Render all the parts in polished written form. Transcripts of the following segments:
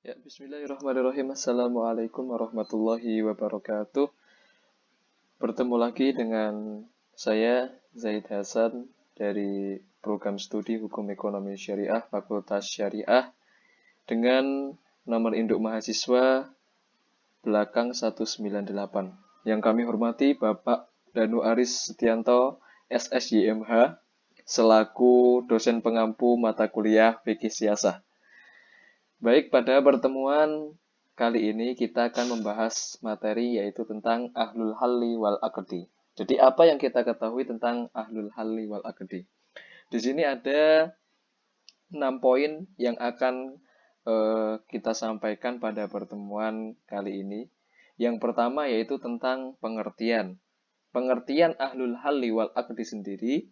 Ya, bismillahirrahmanirrahim. Assalamualaikum warahmatullahi wabarakatuh. Bertemu lagi dengan saya, Zaid Hasan, dari program studi Hukum Ekonomi Syariah, Fakultas Syariah, dengan nomor induk mahasiswa belakang 198. Yang kami hormati Bapak Danu Aris Setianto, SSYMH, selaku dosen pengampu mata kuliah Fikih Siasah. Baik, pada pertemuan kali ini kita akan membahas materi yaitu tentang Ahlul Halli wal Aqdi. Jadi apa yang kita ketahui tentang Ahlul Halli wal Aqdi? Di sini ada 6 poin yang akan kita sampaikan pada pertemuan kali ini. Yang pertama yaitu tentang pengertian. Pengertian Ahlul Halli wal Aqdi sendiri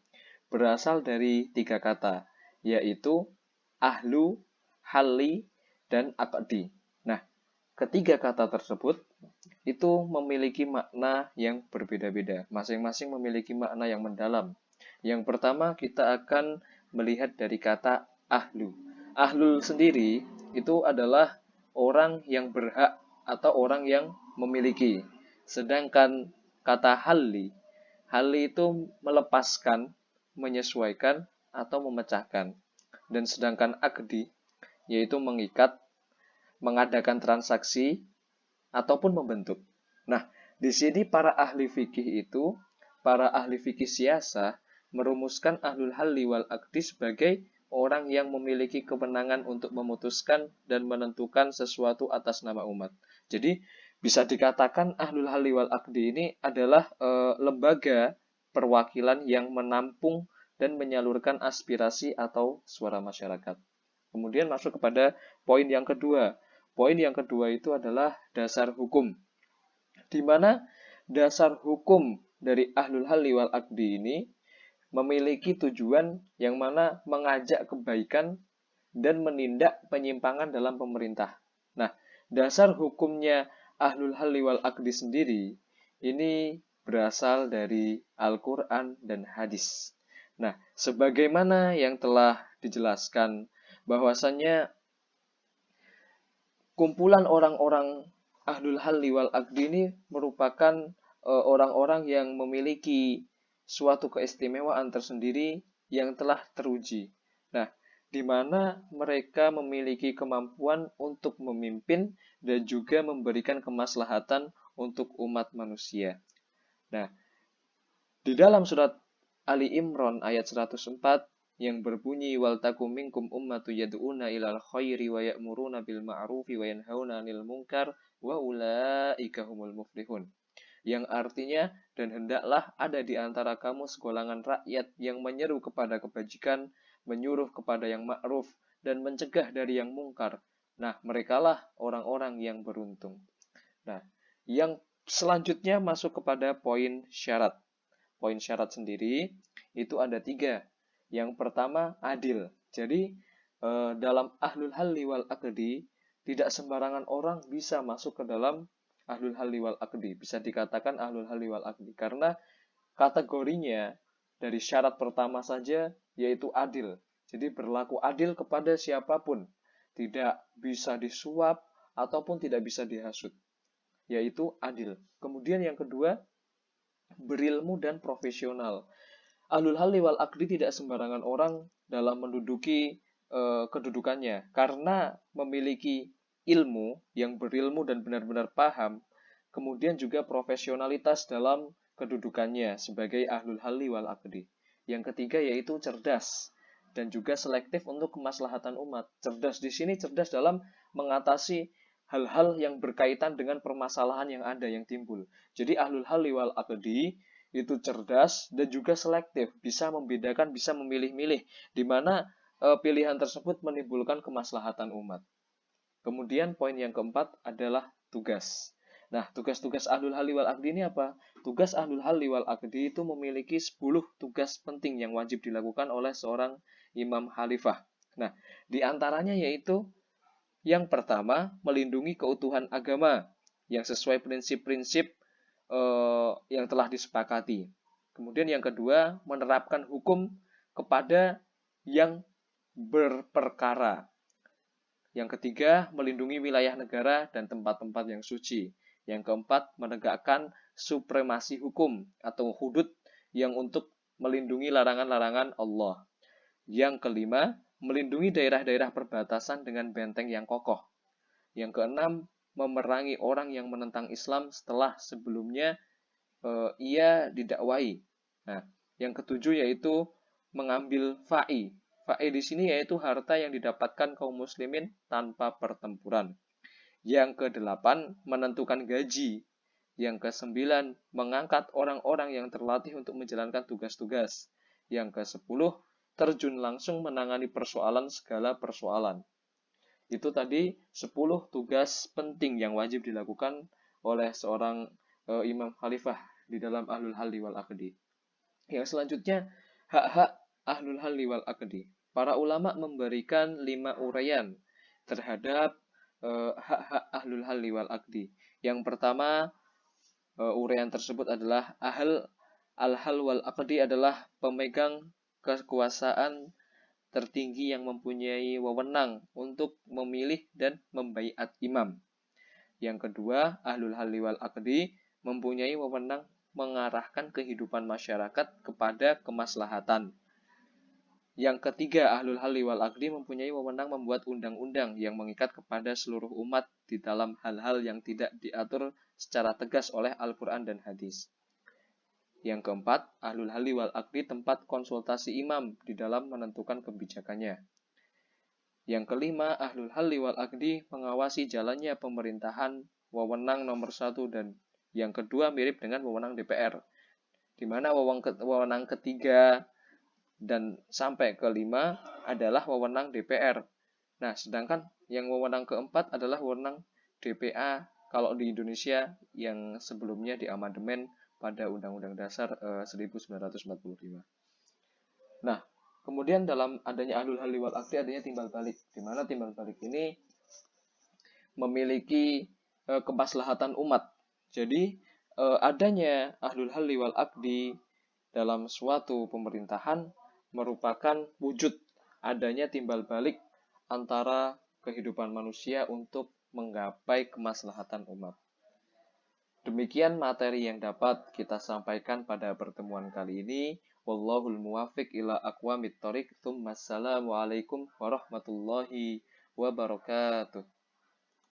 berasal dari 3 kata, yaitu Ahlu, Halli, dan Aqdi. Nah, ketiga kata tersebut itu memiliki makna yang berbeda-beda. Masing-masing memiliki makna yang mendalam. Yang pertama kita akan melihat dari kata ahlu. Ahlul sendiri itu adalah orang yang berhak atau orang yang memiliki. Sedangkan kata halli, halli itu melepaskan, menyesuaikan, atau memecahkan. Dan sedangkan akdi, yaitu mengikat, mengadakan transaksi, ataupun membentuk. Nah, di sini para ahli fikih siasah, merumuskan ahlul halli wal aqdi sebagai orang yang memiliki kewenangan untuk memutuskan dan menentukan sesuatu atas nama umat. Jadi, bisa dikatakan ahlul halli wal aqdi ini adalah lembaga perwakilan yang menampung dan menyalurkan aspirasi atau suara masyarakat. Kemudian masuk kepada poin yang kedua. Poin yang kedua itu adalah dasar hukum. Di mana dasar hukum dari Ahlul Halli wal Aqdi ini memiliki tujuan yang mana mengajak kebaikan dan menindak penyimpangan dalam pemerintah. Nah, dasar hukumnya Ahlul Halli wal Aqdi sendiri ini berasal dari Al-Quran dan hadis. Nah, sebagaimana yang telah dijelaskan bahwasannya kumpulan orang-orang Ahlul Halli wal Aqdi ini merupakan orang-orang yang memiliki suatu keistimewaan tersendiri yang telah teruji. Nah, di mana mereka memiliki kemampuan untuk memimpin dan juga memberikan kemaslahatan untuk umat manusia. Nah, di dalam surat Ali Imran ayat 104 yang berbunyi wal takum minkum ummatu yad'una ilal khairi wa ya'muruna bil ma'rufi wa yanhauna 'anil munkar wa ulaika humul muflihun. Yang artinya, dan hendaklah ada di antara kamu segolongan rakyat yang menyeru kepada kebajikan, menyuruh kepada yang ma'ruf, dan mencegah dari yang mungkar. Nah, merekalah orang-orang yang beruntung. Nah, yang selanjutnya masuk kepada poin syarat. Poin syarat sendiri itu ada 3. Yang pertama, adil. Jadi, dalam Ahlul Halli wal Aqdi, tidak sembarangan orang bisa masuk ke dalam Ahlul Halli wal Aqdi. Bisa dikatakan Ahlul Halli wal Aqdi. Karena kategorinya dari syarat pertama saja, yaitu adil. Jadi berlaku adil kepada siapapun. Tidak bisa disuap ataupun tidak bisa dihasut. Yaitu adil. Kemudian yang kedua, berilmu dan profesional. Ahlul Halli wal Aqdi tidak sembarangan orang dalam menduduki kedudukannya karena memiliki ilmu yang berilmu dan benar-benar paham, kemudian juga profesionalitas dalam kedudukannya sebagai Ahlul Halli wal Aqdi. Yang ketiga yaitu cerdas dan juga selektif untuk kemaslahatan umat. Cerdas di sini cerdas dalam mengatasi hal-hal yang berkaitan dengan permasalahan yang ada yang timbul. Jadi Ahlul Halli wal Aqdi itu cerdas dan juga selektif, bisa membedakan, bisa memilih-milih di mana pilihan tersebut menimbulkan kemaslahatan umat. Kemudian poin yang keempat adalah tugas. Nah, tugas-tugas Ahlul Halli wal Aqdi ini apa? Tugas Ahlul Halli wal Aqdi itu memiliki 10 tugas penting yang wajib dilakukan oleh seorang imam khalifah. Nah, di antaranya yaitu yang pertama, melindungi keutuhan agama yang sesuai prinsip-prinsip yang telah disepakati. Kemudian yang kedua, menerapkan hukum kepada yang berperkara. Yang ketiga, melindungi wilayah negara dan tempat-tempat yang suci. Yang keempat, menegakkan supremasi hukum atau hudud yang untuk melindungi larangan-larangan Allah. Yang kelima, melindungi daerah-daerah perbatasan dengan benteng yang kokoh. Yang keenam, memerangi orang yang menentang Islam setelah sebelumnya ia didakwai. Nah, yang ketujuh yaitu mengambil fa'i. Fa'i di sini yaitu harta yang didapatkan kaum muslimin tanpa pertempuran. Yang kedelapan, menentukan gaji. Yang kesembilan, mengangkat orang-orang yang terlatih untuk menjalankan tugas-tugas. Yang kesepuluh, terjun langsung menangani segala persoalan. Itu tadi 10 tugas penting yang wajib dilakukan oleh seorang imam khalifah di dalam ahlul halli wal aqdi. Yang selanjutnya, hak-hak ahlul halli wal aqdi. Para ulama memberikan 5 uraian terhadap hak-hak ahlul halli wal aqdi. Yang pertama, uraian tersebut adalah al-hal wal aqdi adalah pemegang kekuasaan tertinggi yang mempunyai wewenang untuk memilih dan membaiat imam. Yang kedua, ahlul halli wal aqdi mempunyai wewenang mengarahkan kehidupan masyarakat kepada kemaslahatan. Yang ketiga, ahlul halli wal aqdi mempunyai wewenang membuat undang-undang yang mengikat kepada seluruh umat di dalam hal-hal yang tidak diatur secara tegas oleh Al-Quran dan hadis. Yang keempat, ahlul halli wal aqdi tempat konsultasi imam di dalam menentukan kebijakannya. Yang kelima, ahlul halli wal aqdi mengawasi jalannya pemerintahan, wewenang nomor 1 dan yang kedua mirip dengan wewenang DPR, di mana wewenang ketiga dan sampai kelima adalah wewenang DPR. Nah, sedangkan yang wewenang keempat adalah wewenang DPA kalau di Indonesia yang sebelumnya diamandemen pada Undang-Undang Dasar 1945. Nah, kemudian dalam adanya ahlul halli wal aqdi adanya timbal balik, di mana timbal balik ini memiliki kemaslahatan umat. Jadi adanya ahlul halli wal aqdi dalam suatu pemerintahan merupakan wujud adanya timbal balik antara kehidupan manusia untuk menggapai kemaslahatan umat. Demikian materi yang dapat kita sampaikan pada pertemuan kali ini. Wallahul muwafiq ila aqwamit thoriq. Assalamualaikum warahmatullahi wabarakatuh.